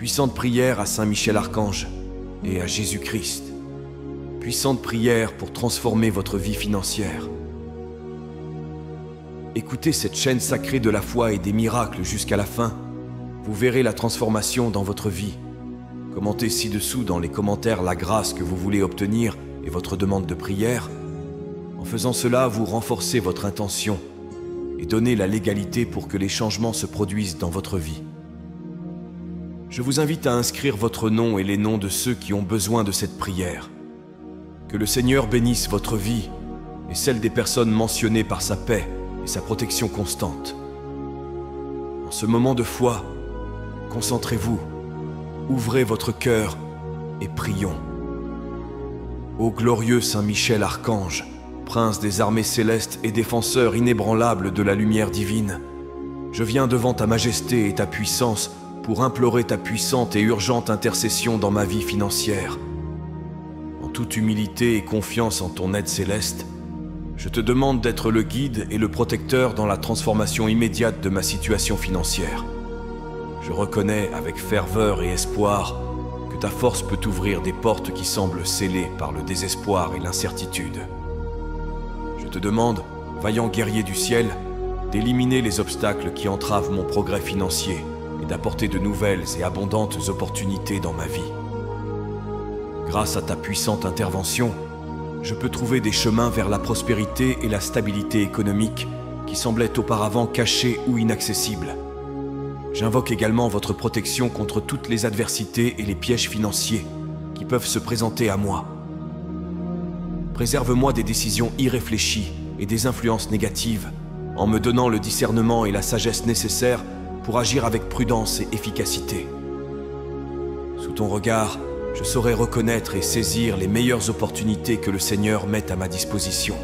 Puissante prière à Saint Michel Archange et à Jésus-Christ. Puissante prière pour transformer votre vie financière. Écoutez cette chaîne sacrée de la foi et des miracles jusqu'à la fin. Vous verrez la transformation dans votre vie. Commentez ci-dessous dans les commentaires la grâce que vous voulez obtenir et votre demande de prière. En faisant cela, vous renforcez votre intention et donnez la légalité pour que les changements se produisent dans votre vie. Je vous invite à inscrire votre nom et les noms de ceux qui ont besoin de cette prière. Que le Seigneur bénisse votre vie et celle des personnes mentionnées par sa paix et sa protection constante. En ce moment de foi, concentrez-vous, ouvrez votre cœur et prions. Ô glorieux Saint Michel Archange, prince des armées célestes et défenseur inébranlable de la lumière divine, je viens devant ta majesté et ta puissance pour implorer ta puissante et urgente intercession dans ma vie financière. En toute humilité et confiance en ton aide céleste, je te demande d'être le guide et le protecteur dans la transformation immédiate de ma situation financière. Je reconnais avec ferveur et espoir que ta force peut ouvrir des portes qui semblent scellées par le désespoir et l'incertitude. Je te demande, vaillant guerrier du ciel, d'éliminer les obstacles qui entravent mon progrès financier et d'apporter de nouvelles et abondantes opportunités dans ma vie. Grâce à ta puissante intervention, je peux trouver des chemins vers la prospérité et la stabilité économique qui semblaient auparavant cachés ou inaccessibles. J'invoque également votre protection contre toutes les adversités et les pièges financiers qui peuvent se présenter à moi. Préserve-moi des décisions irréfléchies et des influences négatives, en me donnant le discernement et la sagesse nécessaires pour agir avec prudence et efficacité. Sous ton regard, je saurai reconnaître et saisir les meilleures opportunités que le Seigneur met à ma disposition.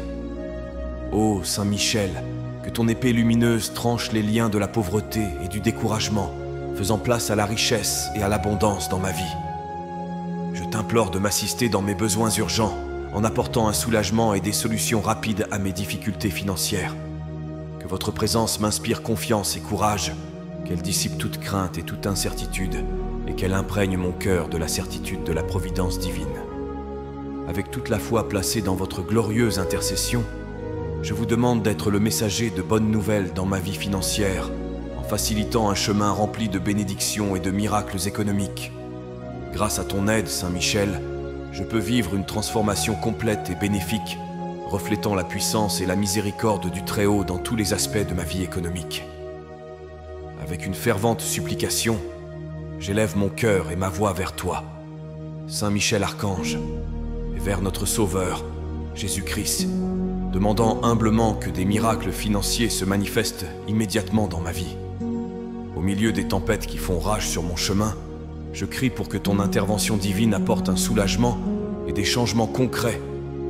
Ô Saint Michel, que ton épée lumineuse tranche les liens de la pauvreté et du découragement, faisant place à la richesse et à l'abondance dans ma vie. Je t'implore de m'assister dans mes besoins urgents, en apportant un soulagement et des solutions rapides à mes difficultés financières. Que votre présence m'inspire confiance et courage, qu'elle dissipe toute crainte et toute incertitude, et qu'elle imprègne mon cœur de la certitude de la providence divine. Avec toute la foi placée dans votre glorieuse intercession, je vous demande d'être le messager de bonnes nouvelles dans ma vie financière, en facilitant un chemin rempli de bénédictions et de miracles économiques. Grâce à ton aide, Saint Michel, je peux vivre une transformation complète et bénéfique, reflétant la puissance et la miséricorde du Très-Haut dans tous les aspects de ma vie économique. Avec une fervente supplication, j'élève mon cœur et ma voix vers toi, Saint Michel Archange, et vers notre Sauveur, Jésus-Christ, demandant humblement que des miracles financiers se manifestent immédiatement dans ma vie. Au milieu des tempêtes qui font rage sur mon chemin, je crie pour que ton intervention divine apporte un soulagement et des changements concrets,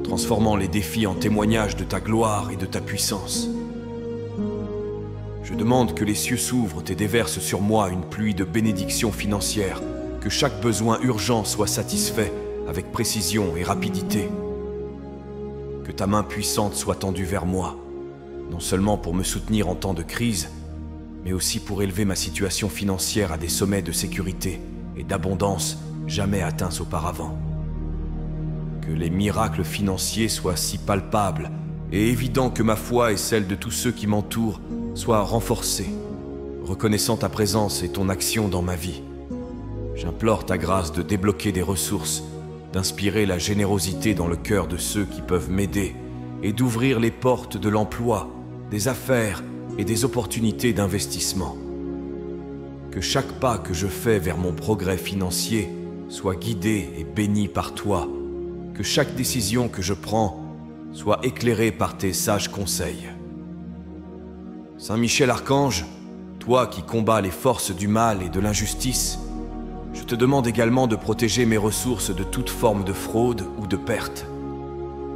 transformant les défis en témoignages de ta gloire et de ta puissance. Je demande que les cieux s'ouvrent et déversent sur moi une pluie de bénédictions financières, que chaque besoin urgent soit satisfait avec précision et rapidité. Que ta main puissante soit tendue vers moi, non seulement pour me soutenir en temps de crise, mais aussi pour élever ma situation financière à des sommets de sécurité et d'abondance jamais atteints auparavant. Que les miracles financiers soient si palpables et évidents que ma foi et celle de tous ceux qui m'entourent soient renforcées, reconnaissant ta présence et ton action dans ma vie. J'implore ta grâce de débloquer des ressources, d'inspirer la générosité dans le cœur de ceux qui peuvent m'aider et d'ouvrir les portes de l'emploi, des affaires et des opportunités d'investissement. Que chaque pas que je fais vers mon progrès financier soit guidé et béni par toi. Que chaque décision que je prends soit éclairée par tes sages conseils. Saint Michel Archange, toi qui combats les forces du mal et de l'injustice, je te demande également de protéger mes ressources de toute forme de fraude ou de perte.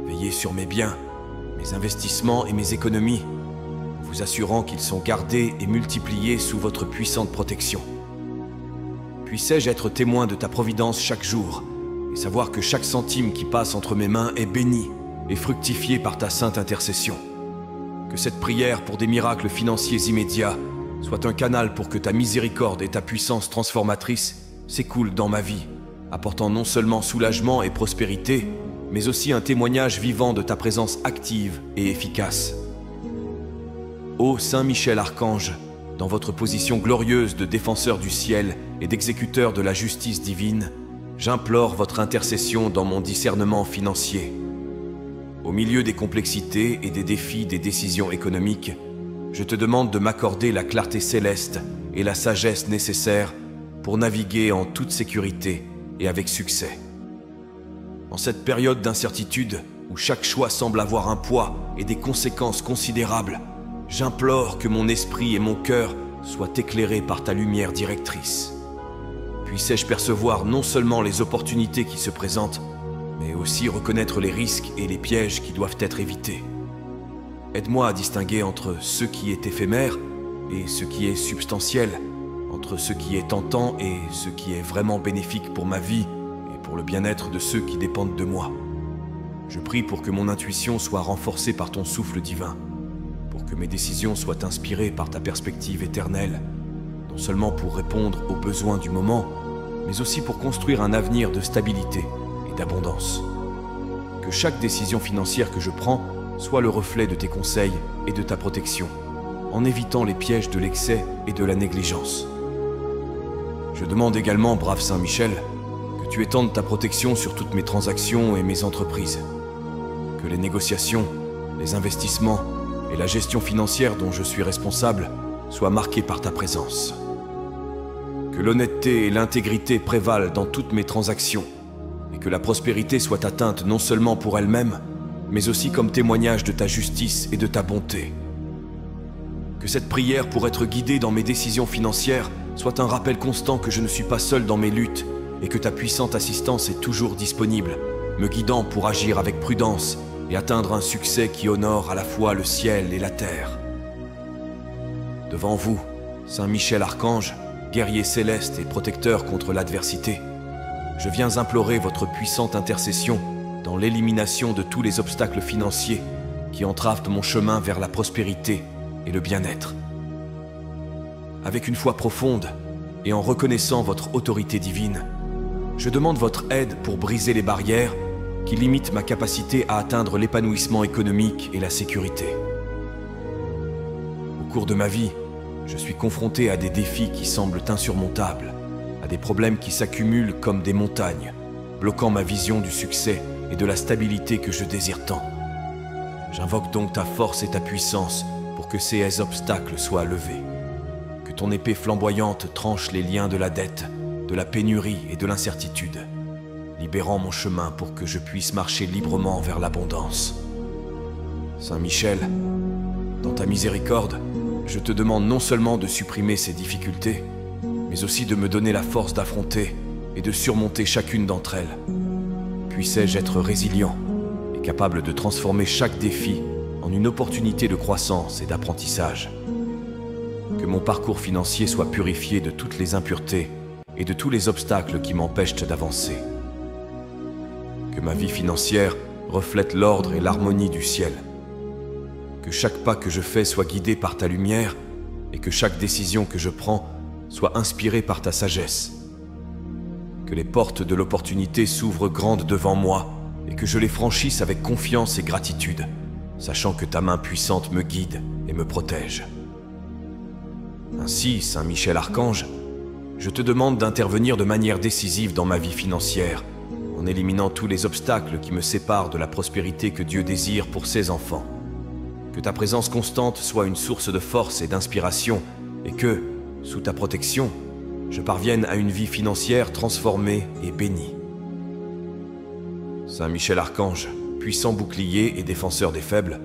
Veillez sur mes biens, mes investissements et mes économies, en vous assurant qu'ils sont gardés et multipliés sous votre puissante protection. Puissais-je être témoin de ta providence chaque jour et savoir que chaque centime qui passe entre mes mains est béni et fructifié par ta sainte intercession. Que cette prière pour des miracles financiers immédiats soit un canal pour que ta miséricorde et ta puissance transformatrice s'écoule dans ma vie, apportant non seulement soulagement et prospérité, mais aussi un témoignage vivant de ta présence active et efficace. Ô Saint Michel Archange, dans votre position glorieuse de défenseur du ciel et d'exécuteur de la justice divine, j'implore votre intercession dans mon discernement financier. Au milieu des complexités et des défis des décisions économiques, je te demande de m'accorder la clarté céleste et la sagesse nécessaires pour naviguer en toute sécurité et avec succès. En cette période d'incertitude où chaque choix semble avoir un poids et des conséquences considérables, j'implore que mon esprit et mon cœur soient éclairés par ta lumière directrice. Puissais-je percevoir non seulement les opportunités qui se présentent, mais aussi reconnaître les risques et les pièges qui doivent être évités. Aide-moi à distinguer entre ce qui est éphémère et ce qui est substantiel, entre ce qui est tentant et ce qui est vraiment bénéfique pour ma vie et pour le bien-être de ceux qui dépendent de moi. Je prie pour que mon intuition soit renforcée par ton souffle divin, pour que mes décisions soient inspirées par ta perspective éternelle, non seulement pour répondre aux besoins du moment, mais aussi pour construire un avenir de stabilité et d'abondance. Que chaque décision financière que je prends soit le reflet de tes conseils et de ta protection, en évitant les pièges de l'excès et de la négligence. Je demande également, brave Saint Michel, que tu étendes ta protection sur toutes mes transactions et mes entreprises. Que les négociations, les investissements et la gestion financière dont je suis responsable soient marqués par ta présence. Que l'honnêteté et l'intégrité prévalent dans toutes mes transactions et que la prospérité soit atteinte non seulement pour elle-même, mais aussi comme témoignage de ta justice et de ta bonté. Que cette prière pour être guidé dans mes décisions financières soit un rappel constant que je ne suis pas seul dans mes luttes et que ta puissante assistance est toujours disponible, me guidant pour agir avec prudence et atteindre un succès qui honore à la fois le ciel et la terre. Devant vous, Saint Michel Archange, guerrier céleste et protecteur contre l'adversité, je viens implorer votre puissante intercession dans l'élimination de tous les obstacles financiers qui entravent mon chemin vers la prospérité et le bien-être. Avec une foi profonde et en reconnaissant votre autorité divine, je demande votre aide pour briser les barrières qui limitent ma capacité à atteindre l'épanouissement économique et la sécurité. Au cours de ma vie, je suis confronté à des défis qui semblent insurmontables, à des problèmes qui s'accumulent comme des montagnes, bloquant ma vision du succès et de la stabilité que je désire tant. J'invoque donc ta force et ta puissance pour que ces obstacles soient levés. Que ton épée flamboyante tranche les liens de la dette, de la pénurie et de l'incertitude, libérant mon chemin pour que je puisse marcher librement vers l'abondance. Saint Michel, dans ta miséricorde, je te demande non seulement de supprimer ces difficultés, mais aussi de me donner la force d'affronter et de surmonter chacune d'entre elles. Puissais-je être résilient et capable de transformer chaque défi en une opportunité de croissance et d'apprentissage. Que mon parcours financier soit purifié de toutes les impuretés et de tous les obstacles qui m'empêchent d'avancer. Que ma vie financière reflète l'ordre et l'harmonie du ciel. Que chaque pas que je fais soit guidé par ta lumière et que chaque décision que je prends soit inspirée par ta sagesse. Que les portes de l'opportunité s'ouvrent grandes devant moi et que je les franchisse avec confiance et gratitude, sachant que ta main puissante me guide et me protège. Ainsi, Saint Michel Archange, je te demande d'intervenir de manière décisive dans ma vie financière, en éliminant tous les obstacles qui me séparent de la prospérité que Dieu désire pour ses enfants. Que ta présence constante soit une source de force et d'inspiration, et que, sous ta protection, je parvienne à une vie financière transformée et bénie. Saint Michel Archange, puissant bouclier et défenseur des faibles,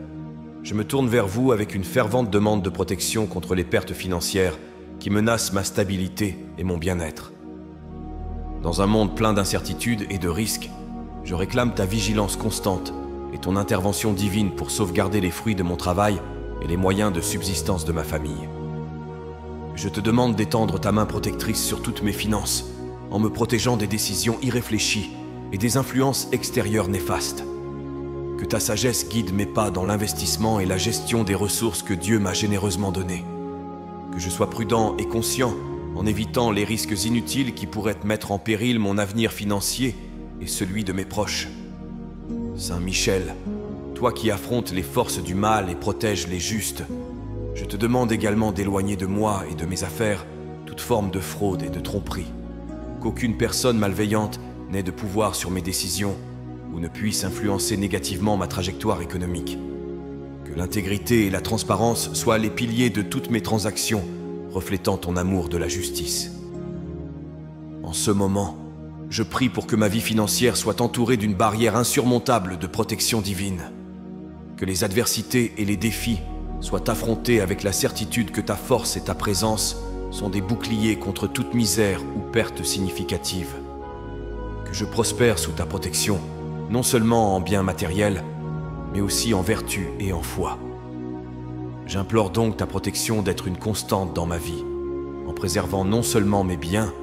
je me tourne vers vous avec une fervente demande de protection contre les pertes financières qui menacent ma stabilité et mon bien-être. Dans un monde plein d'incertitudes et de risques, je réclame ta vigilance constante et ton intervention divine pour sauvegarder les fruits de mon travail et les moyens de subsistance de ma famille. Je te demande d'étendre ta main protectrice sur toutes mes finances, en me protégeant des décisions irréfléchies et des influences extérieures néfastes. Que ta sagesse guide mes pas dans l'investissement et la gestion des ressources que Dieu m'a généreusement données. Que je sois prudent et conscient en évitant les risques inutiles qui pourraient mettre en péril mon avenir financier et celui de mes proches. Saint Michel, toi qui affrontes les forces du mal et protèges les justes, je te demande également d'éloigner de moi et de mes affaires toute forme de fraude et de tromperie, qu'aucune personne malveillante n'ait de pouvoir sur mes décisions ou ne puisse influencer négativement ma trajectoire économique. Que l'intégrité et la transparence soient les piliers de toutes mes transactions, reflétant ton amour de la justice. En ce moment, je prie pour que ma vie financière soit entourée d'une barrière insurmontable de protection divine. Que les adversités et les défis soient affrontés avec la certitude que ta force et ta présence sont des boucliers contre toute misère ou perte significative. Que je prospère sous ta protection, non seulement en biens matériels, mais aussi en vertu et en foi. J'implore donc ta protection d'être une constante dans ma vie, en préservant non seulement mes biens,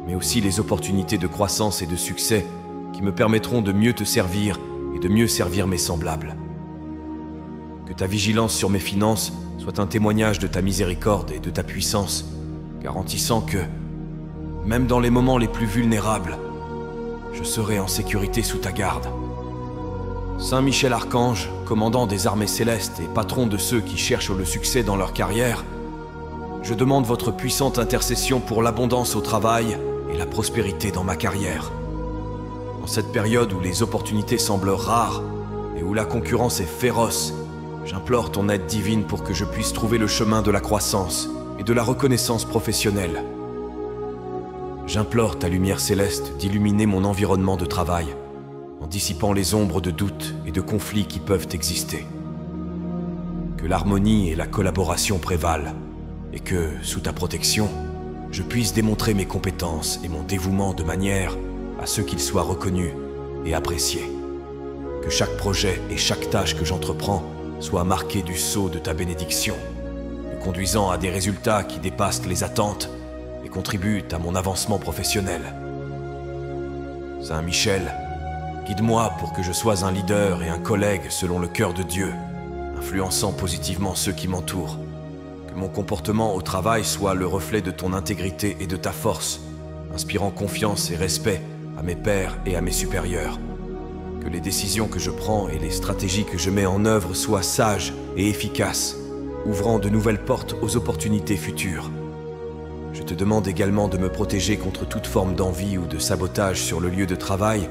mais aussi les opportunités de croissance et de succès qui me permettront de mieux te servir et de mieux servir mes semblables. Que ta vigilance sur mes finances soit un témoignage de ta miséricorde et de ta puissance, garantissant que, même dans les moments les plus vulnérables, je serai en sécurité sous ta garde. Saint Michel Archange, commandant des armées célestes et patron de ceux qui cherchent le succès dans leur carrière, je demande votre puissante intercession pour l'abondance au travail et la prospérité dans ma carrière. En cette période où les opportunités semblent rares et où la concurrence est féroce, j'implore ton aide divine pour que je puisse trouver le chemin de la croissance et de la reconnaissance professionnelle. J'implore ta lumière céleste d'illuminer mon environnement de travail, en dissipant les ombres de doute et de conflits qui peuvent exister. Que l'harmonie et la collaboration prévalent, et que, sous ta protection, je puisse démontrer mes compétences et mon dévouement de manière à ce qu'ils soient reconnus et appréciés. Que chaque projet et chaque tâche que j'entreprends soit marqué du sceau de ta bénédiction, me conduisant à des résultats qui dépassent les attentes et contribuent à mon avancement professionnel. Saint Michel, guide-moi pour que je sois un leader et un collègue selon le cœur de Dieu, influençant positivement ceux qui m'entourent. Que mon comportement au travail soit le reflet de ton intégrité et de ta force, inspirant confiance et respect à mes pairs et à mes supérieurs. Que les décisions que je prends et les stratégies que je mets en œuvre soient sages et efficaces, ouvrant de nouvelles portes aux opportunités futures. Je te demande également de me protéger contre toute forme d'envie ou de sabotage sur le lieu de travail,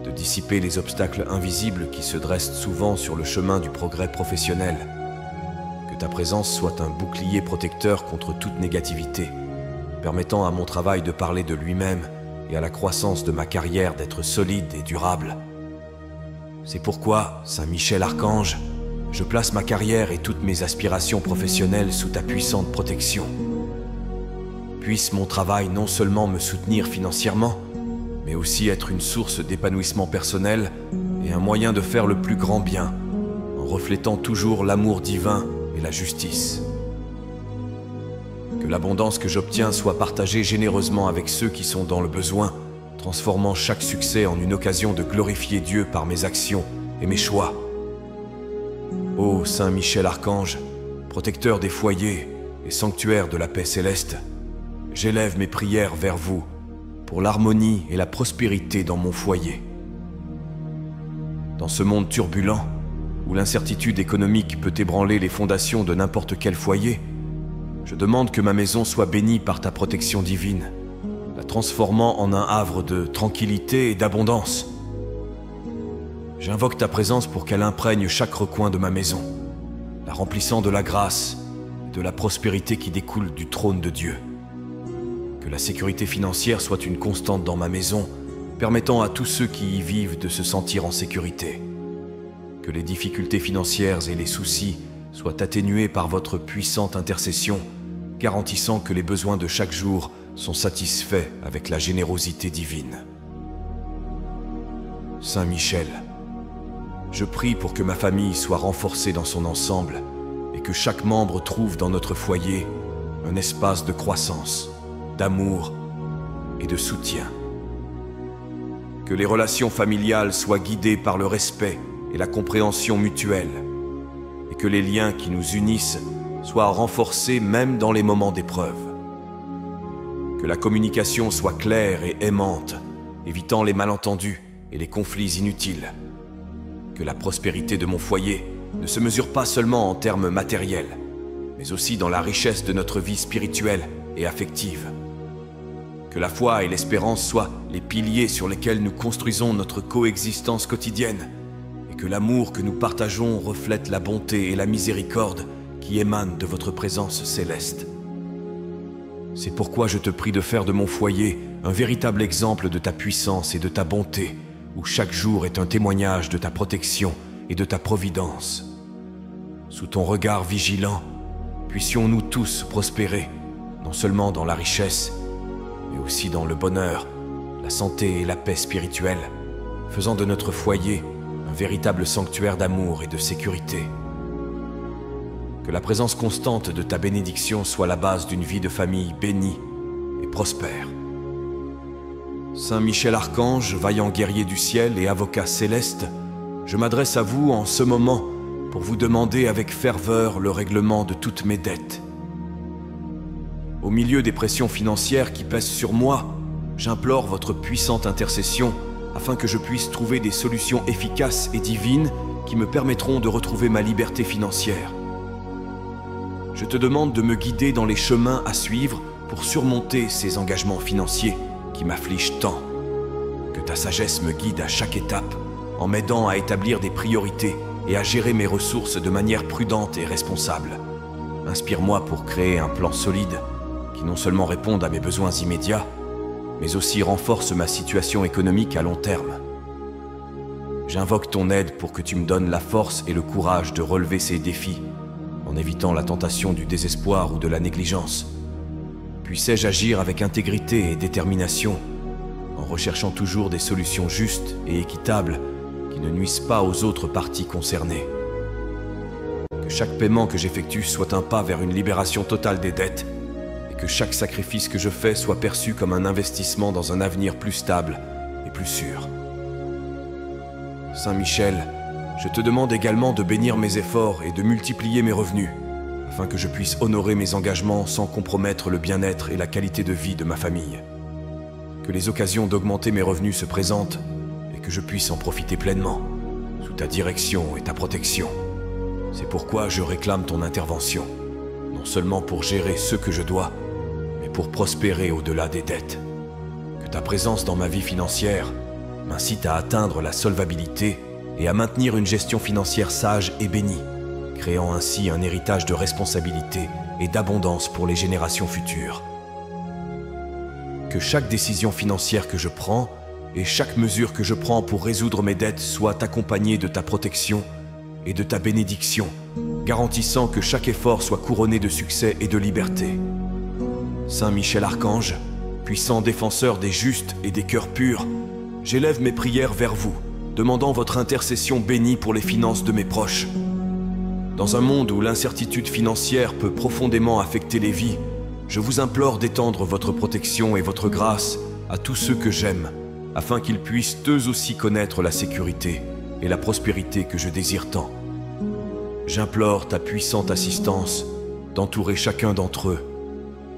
de dissiper les obstacles invisibles qui se dressent souvent sur le chemin du progrès professionnel. Que ta présence soit un bouclier protecteur contre toute négativité, permettant à mon travail de parler de lui-même et à la croissance de ma carrière d'être solide et durable. C'est pourquoi, Saint Michel Archange, je place ma carrière et toutes mes aspirations professionnelles sous ta puissante protection. Puisse mon travail non seulement me soutenir financièrement, mais aussi être une source d'épanouissement personnel et un moyen de faire le plus grand bien, en reflétant toujours l'amour divin et la justice. Que l'abondance que j'obtiens soit partagée généreusement avec ceux qui sont dans le besoin, transformant chaque succès en une occasion de glorifier Dieu par mes actions et mes choix. Ô Saint Michel Archange, protecteur des foyers et sanctuaire de la paix céleste, j'élève mes prières vers vous pour l'harmonie et la prospérité dans mon foyer. Dans ce monde turbulent, où l'incertitude économique peut ébranler les fondations de n'importe quel foyer, je demande que ma maison soit bénie par ta protection divine, la transformant en un havre de tranquillité et d'abondance. J'invoque ta présence pour qu'elle imprègne chaque recoin de ma maison, la remplissant de la grâce et de la prospérité qui découle du trône de Dieu. Que la sécurité financière soit une constante dans ma maison, permettant à tous ceux qui y vivent de se sentir en sécurité. Que les difficultés financières et les soucis soient atténués par votre puissante intercession, garantissant que les besoins de chaque jour sont satisfaits avec la générosité divine. Saint Michel, je prie pour que ma famille soit renforcée dans son ensemble et que chaque membre trouve dans notre foyer un espace de croissance, d'amour et de soutien. Que les relations familiales soient guidées par le respect et la compréhension mutuelle, et que les liens qui nous unissent soient renforcés même dans les moments d'épreuve. Que la communication soit claire et aimante, évitant les malentendus et les conflits inutiles. Que la prospérité de mon foyer ne se mesure pas seulement en termes matériels, mais aussi dans la richesse de notre vie spirituelle et affective. Que la foi et l'espérance soient les piliers sur lesquels nous construisons notre coexistence quotidienne, et que l'amour que nous partageons reflète la bonté et la miséricorde qui émanent de votre présence céleste. C'est pourquoi je te prie de faire de mon foyer un véritable exemple de ta puissance et de ta bonté, où chaque jour est un témoignage de ta protection et de ta providence. Sous ton regard vigilant, puissions-nous tous prospérer, non seulement dans la richesse, mais aussi dans le bonheur, la santé et la paix spirituelle, faisant de notre foyer un véritable sanctuaire d'amour et de sécurité. Que la présence constante de ta bénédiction soit la base d'une vie de famille bénie et prospère. Saint Michel Archange, vaillant guerrier du ciel et avocat céleste, je m'adresse à vous en ce moment pour vous demander avec ferveur le règlement de toutes mes dettes. Au milieu des pressions financières qui pèsent sur moi, j'implore votre puissante intercession afin que je puisse trouver des solutions efficaces et divines qui me permettront de retrouver ma liberté financière. Je te demande de me guider dans les chemins à suivre pour surmonter ces engagements financiers qui m'affligent tant. Que ta sagesse me guide à chaque étape en m'aidant à établir des priorités et à gérer mes ressources de manière prudente et responsable. Inspire-moi pour créer un plan solide qui non seulement réponde à mes besoins immédiats, mais aussi renforce ma situation économique à long terme. J'invoque ton aide pour que tu me donnes la force et le courage de relever ces défis, en évitant la tentation du désespoir ou de la négligence. Puissais-je agir avec intégrité et détermination, en recherchant toujours des solutions justes et équitables qui ne nuisent pas aux autres parties concernées. Que chaque paiement que j'effectue soit un pas vers une libération totale des dettes, et que chaque sacrifice que je fais soit perçu comme un investissement dans un avenir plus stable et plus sûr. Saint Michel, je te demande également de bénir mes efforts et de multiplier mes revenus, afin que je puisse honorer mes engagements sans compromettre le bien-être et la qualité de vie de ma famille. Que les occasions d'augmenter mes revenus se présentent et que je puisse en profiter pleinement, sous ta direction et ta protection. C'est pourquoi je réclame ton intervention, non seulement pour gérer ce que je dois, mais pour prospérer au-delà des dettes. Que ta présence dans ma vie financière m'incite à atteindre la solvabilité et à maintenir une gestion financière sage et bénie, créant ainsi un héritage de responsabilité et d'abondance pour les générations futures. Que chaque décision financière que je prends et chaque mesure que je prends pour résoudre mes dettes soit accompagnée de ta protection et de ta bénédiction, garantissant que chaque effort soit couronné de succès et de liberté. Saint Michel Archange, puissant défenseur des justes et des cœurs purs, j'élève mes prières vers vous, demandant votre intercession bénie pour les finances de mes proches. Dans un monde où l'incertitude financière peut profondément affecter les vies, je vous implore d'étendre votre protection et votre grâce à tous ceux que j'aime, afin qu'ils puissent eux aussi connaître la sécurité et la prospérité que je désire tant. J'implore ta puissante assistance d'entourer chacun d'entre eux,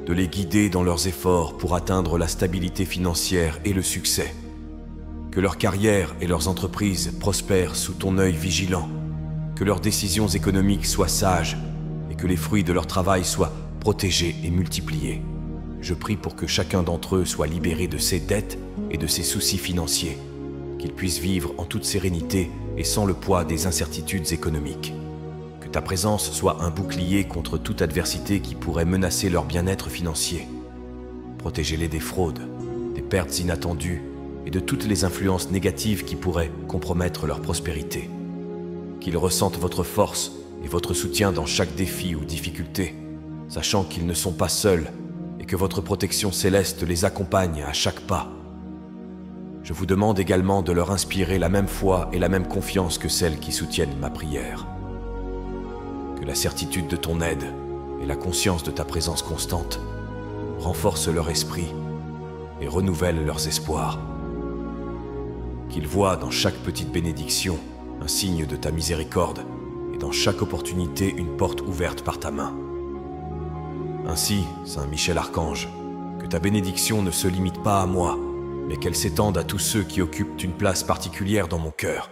de les guider dans leurs efforts pour atteindre la stabilité financière et le succès. Que leurs carrières et leurs entreprises prospèrent sous ton œil vigilant, que leurs décisions économiques soient sages et que les fruits de leur travail soient protégés et multipliés. Je prie pour que chacun d'entre eux soit libéré de ses dettes et de ses soucis financiers, qu'ils puissent vivre en toute sérénité et sans le poids des incertitudes économiques. Que ta présence soit un bouclier contre toute adversité qui pourrait menacer leur bien-être financier. Protégez-les des fraudes, des pertes inattendues et de toutes les influences négatives qui pourraient compromettre leur prospérité. Qu'ils ressentent votre force et votre soutien dans chaque défi ou difficulté, sachant qu'ils ne sont pas seuls et que votre protection céleste les accompagne à chaque pas. Je vous demande également de leur inspirer la même foi et la même confiance que celles qui soutiennent ma prière. Que la certitude de ton aide et la conscience de ta présence constante renforcent leur esprit et renouvellent leurs espoirs. Qu'ils voient dans chaque petite bénédiction un signe de ta miséricorde et dans chaque opportunité une porte ouverte par ta main. Ainsi, Saint Michel Archange, que ta bénédiction ne se limite pas à moi, mais qu'elle s'étende à tous ceux qui occupent une place particulière dans mon cœur.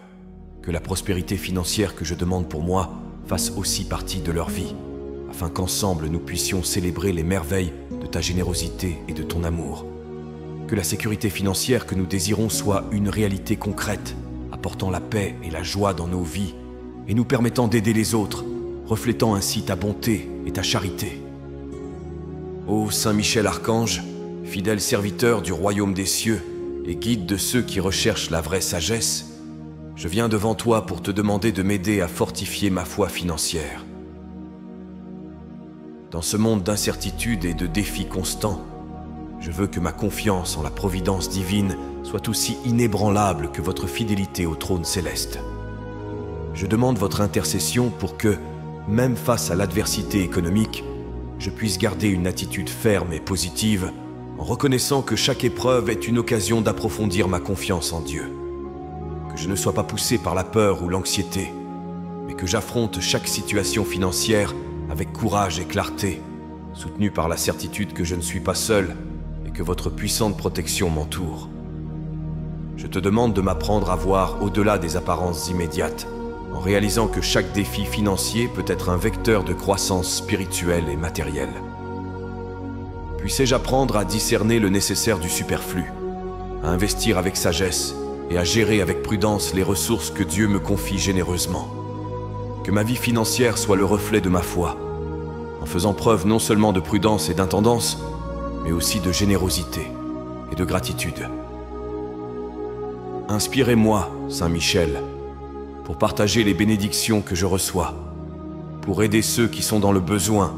Que la prospérité financière que je demande pour moi fasse aussi partie de leur vie, afin qu'ensemble nous puissions célébrer les merveilles de ta générosité et de ton amour. Que la sécurité financière que nous désirons soit une réalité concrète, apportant la paix et la joie dans nos vies, et nous permettant d'aider les autres, reflétant ainsi ta bonté et ta charité. Ô Saint Michel Archange, fidèle serviteur du royaume des cieux et guide de ceux qui recherchent la vraie sagesse, je viens devant toi pour te demander de m'aider à fortifier ma foi financière. Dans ce monde d'incertitudes et de défis constants, je veux que ma confiance en la providence divine soit aussi inébranlable que votre fidélité au trône céleste. Je demande votre intercession pour que, même face à l'adversité économique, je puisse garder une attitude ferme et positive en reconnaissant que chaque épreuve est une occasion d'approfondir ma confiance en Dieu. Que je ne sois pas poussé par la peur ou l'anxiété, mais que j'affronte chaque situation financière avec courage et clarté, soutenu par la certitude que je ne suis pas seul et que votre puissante protection m'entoure. Je te demande de m'apprendre à voir au-delà des apparences immédiates, en réalisant que chaque défi financier peut être un vecteur de croissance spirituelle et matérielle. Puissé-je apprendre à discerner le nécessaire du superflu, à investir avec sagesse et à gérer avec prudence les ressources que Dieu me confie généreusement. Que ma vie financière soit le reflet de ma foi, en faisant preuve non seulement de prudence et d'intendance, mais aussi de générosité et de gratitude. Inspirez-moi, Saint Michel, pour partager les bénédictions que je reçois, pour aider ceux qui sont dans le besoin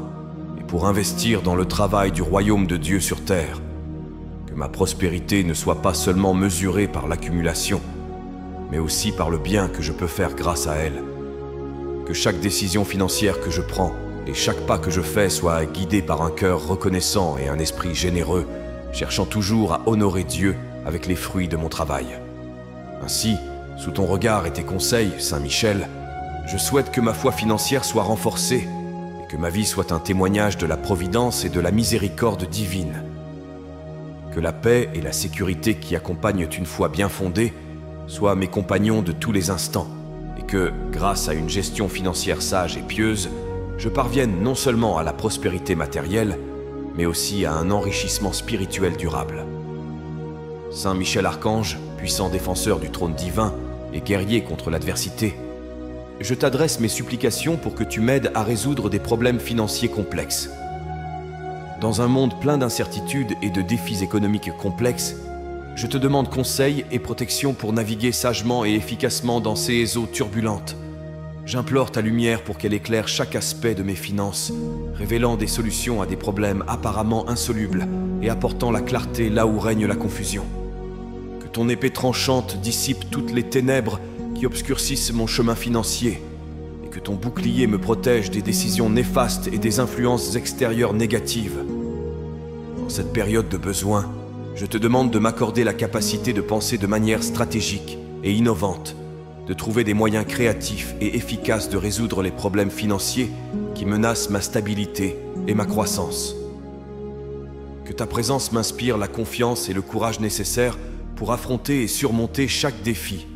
et pour investir dans le travail du royaume de Dieu sur terre. Que ma prospérité ne soit pas seulement mesurée par l'accumulation, mais aussi par le bien que je peux faire grâce à elle. Que chaque décision financière que je prends et chaque pas que je fais soit guidé par un cœur reconnaissant et un esprit généreux, cherchant toujours à honorer Dieu avec les fruits de mon travail. Ainsi, sous ton regard et tes conseils, Saint Michel, je souhaite que ma foi financière soit renforcée et que ma vie soit un témoignage de la providence et de la miséricorde divine. Que la paix et la sécurité qui accompagnent une foi bien fondée soient mes compagnons de tous les instants et que, grâce à une gestion financière sage et pieuse, je parvienne non seulement à la prospérité matérielle, mais aussi à un enrichissement spirituel durable. Saint Michel Archange, puissant défenseur du trône divin et guerrier contre l'adversité, je t'adresse mes supplications pour que tu m'aides à résoudre des problèmes financiers complexes. Dans un monde plein d'incertitudes et de défis économiques complexes, je te demande conseil et protection pour naviguer sagement et efficacement dans ces eaux turbulentes. J'implore ta lumière pour qu'elle éclaire chaque aspect de mes finances, révélant des solutions à des problèmes apparemment insolubles et apportant la clarté là où règne la confusion. Que ton épée tranchante dissipe toutes les ténèbres qui obscurcissent mon chemin financier et que ton bouclier me protège des décisions néfastes et des influences extérieures négatives. En cette période de besoin, je te demande de m'accorder la capacité de penser de manière stratégique et innovante, de trouver des moyens créatifs et efficaces de résoudre les problèmes financiers qui menacent ma stabilité et ma croissance. Que ta présence m'inspire la confiance et le courage nécessaires pour affronter et surmonter chaque défi,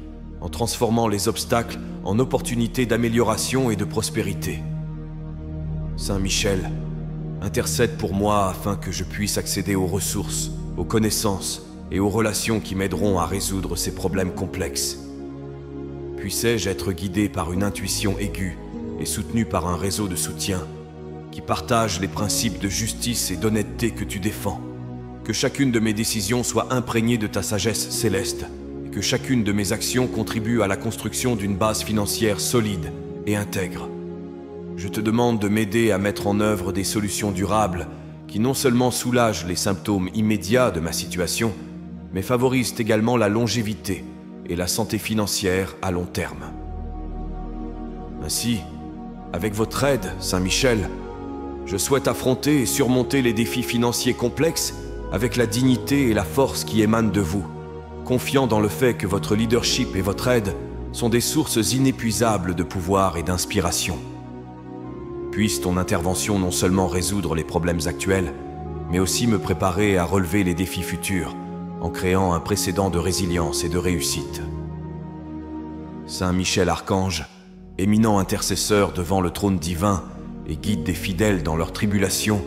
en transformant les obstacles en opportunités d'amélioration et de prospérité. Saint Michel, intercède pour moi afin que je puisse accéder aux ressources, aux connaissances et aux relations qui m'aideront à résoudre ces problèmes complexes. Puissais-je être guidé par une intuition aiguë et soutenu par un réseau de soutien qui partage les principes de justice et d'honnêteté que tu défends. Que chacune de mes décisions soit imprégnée de ta sagesse céleste et que chacune de mes actions contribue à la construction d'une base financière solide et intègre. Je te demande de m'aider à mettre en œuvre des solutions durables qui non seulement soulagent les symptômes immédiats de ma situation, mais favorisent également la longévité et la santé financière à long terme. Ainsi, avec votre aide, Saint Michel, je souhaite affronter et surmonter les défis financiers complexes avec la dignité et la force qui émanent de vous, confiant dans le fait que votre leadership et votre aide sont des sources inépuisables de pouvoir et d'inspiration. Puisse ton intervention non seulement résoudre les problèmes actuels, mais aussi me préparer à relever les défis futurs, en créant un précédent de résilience et de réussite. Saint Michel Archange, éminent intercesseur devant le trône divin et guide des fidèles dans leurs tribulations,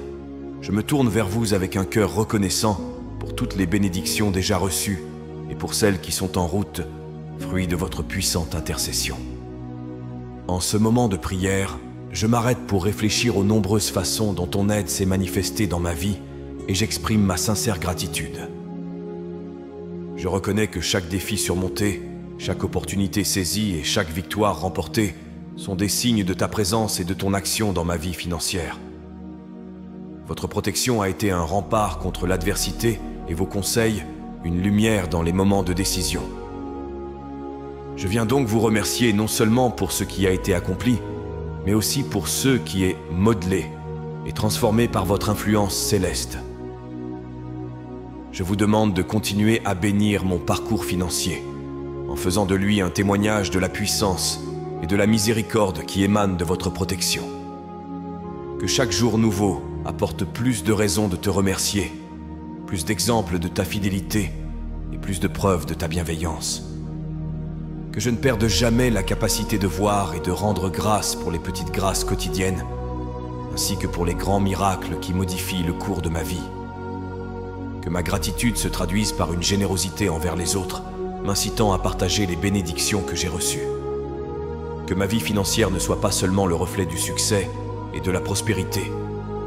je me tourne vers vous avec un cœur reconnaissant pour toutes les bénédictions déjà reçues et pour celles qui sont en route, fruit de votre puissante intercession. En ce moment de prière, je m'arrête pour réfléchir aux nombreuses façons dont ton aide s'est manifestée dans ma vie et j'exprime ma sincère gratitude. Je reconnais que chaque défi surmonté, chaque opportunité saisie et chaque victoire remportée sont des signes de ta présence et de ton action dans ma vie financière. Votre protection a été un rempart contre l'adversité et vos conseils, une lumière dans les moments de décision. Je viens donc vous remercier non seulement pour ce qui a été accompli, mais aussi pour ce qui est modelé et transformé par votre influence céleste. Je vous demande de continuer à bénir mon parcours financier, en faisant de lui un témoignage de la puissance et de la miséricorde qui émanent de votre protection. Que chaque jour nouveau apporte plus de raisons de te remercier, plus d'exemples de ta fidélité et plus de preuves de ta bienveillance. Que je ne perde jamais la capacité de voir et de rendre grâce pour les petites grâces quotidiennes, ainsi que pour les grands miracles qui modifient le cours de ma vie. Que ma gratitude se traduise par une générosité envers les autres, m'incitant à partager les bénédictions que j'ai reçues. Que ma vie financière ne soit pas seulement le reflet du succès et de la prospérité,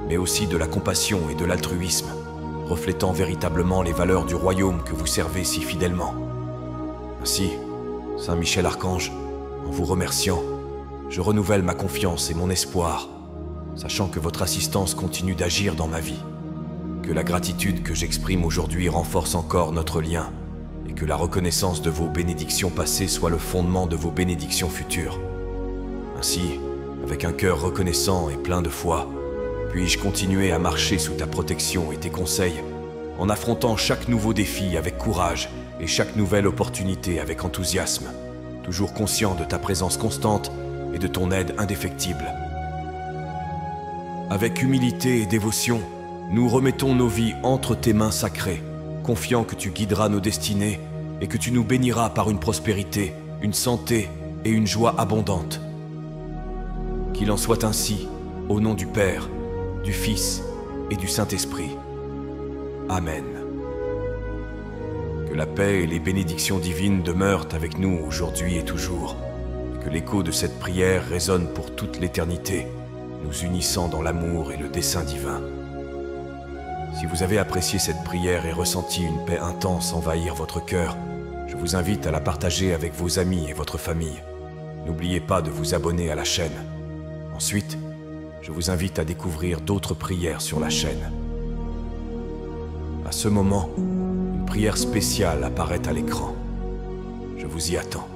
mais aussi de la compassion et de l'altruisme, reflétant véritablement les valeurs du royaume que vous servez si fidèlement. Ainsi, Saint Michel Archange, en vous remerciant, je renouvelle ma confiance et mon espoir, sachant que votre assistance continue d'agir dans ma vie. Que la gratitude que j'exprime aujourd'hui renforce encore notre lien, et que la reconnaissance de vos bénédictions passées soit le fondement de vos bénédictions futures. Ainsi, avec un cœur reconnaissant et plein de foi, puis-je continuer à marcher sous ta protection et tes conseils, en affrontant chaque nouveau défi avec courage et chaque nouvelle opportunité avec enthousiasme, toujours conscient de ta présence constante et de ton aide indéfectible. Avec humilité et dévotion, nous remettons nos vies entre tes mains sacrées, confiant que tu guideras nos destinées et que tu nous béniras par une prospérité, une santé et une joie abondantes. Qu'il en soit ainsi, au nom du Père, du Fils et du Saint-Esprit. Amen. Que la paix et les bénédictions divines demeurent avec nous aujourd'hui et toujours, et que l'écho de cette prière résonne pour toute l'éternité, nous unissant dans l'amour et le dessein divin. Si vous avez apprécié cette prière et ressenti une paix intense envahir votre cœur, je vous invite à la partager avec vos amis et votre famille. N'oubliez pas de vous abonner à la chaîne. Ensuite, je vous invite à découvrir d'autres prières sur la chaîne. À ce moment, une prière spéciale apparaît à l'écran. Je vous y attends.